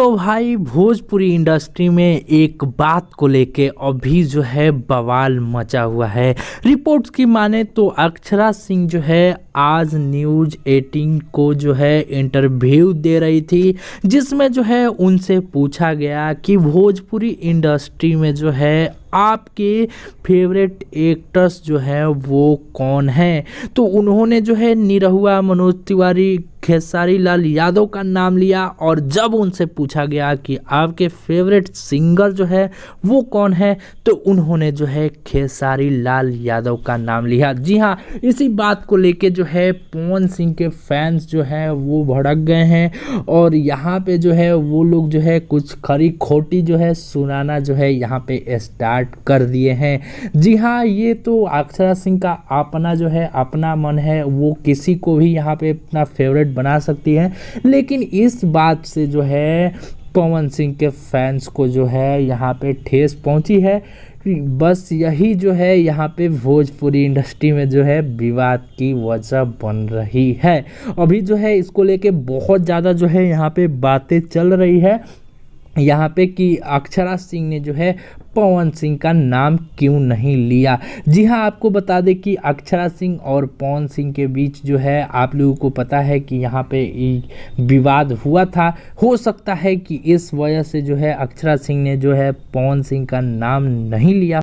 तो भाई भोजपुरी इंडस्ट्री में एक बात को लेके अभी जो है बवाल मचा हुआ है। रिपोर्ट्स की माने तो अक्षरा सिंह जो है आज न्यूज़ 18 को जो है इंटरव्यू दे रही थी, जिसमें जो है उनसे पूछा गया कि भोजपुरी इंडस्ट्री में जो है आपके फेवरेट एक्टर्स जो है वो कौन है। तो उन्होंने जो है निरहुआ, मनोज तिवारी, खेसारी लाल यादव का नाम लिया। और जब उनसे पूछा गया कि आपके फेवरेट सिंगर जो है वो कौन है, तो उन्होंने जो है खेसारी लाल यादव का नाम लिया। जी हाँ, इसी बात को लेके जो है पवन सिंह के फैंस जो है वो भड़क गए हैं और यहाँ पे जो है वो लोग जो है कुछ खरी खोटी जो है सुनाना जो है यहाँ पे स्टार्ट कर दिए हैं। जी हाँ, ये तो अक्षरा सिंह का अपना जो है अपना मन है, वो किसी को भी यहाँ पे अपना फेवरेट बना सकती है। लेकिन इस बात से जो है पवन सिंह के फैंस को जो है यहाँ पे ठेस पहुंची है। बस यही जो है यहाँ पे भोजपुरी इंडस्ट्री में जो है विवाद की वजह बन रही है। अभी जो है इसको लेके बहुत ज़्यादा जो है यहाँ पे बातें चल रही है यहाँ पे कि अक्षरा सिंह ने जो है पवन सिंह का नाम क्यों नहीं लिया। जी हाँ, आपको बता दें कि अक्षरा सिंह और पवन सिंह के बीच जो है आप लोगों को पता है कि यहाँ पे विवाद हुआ था। हो सकता है कि इस वजह से जो है अक्षरा सिंह ने जो है पवन सिंह का नाम नहीं लिया।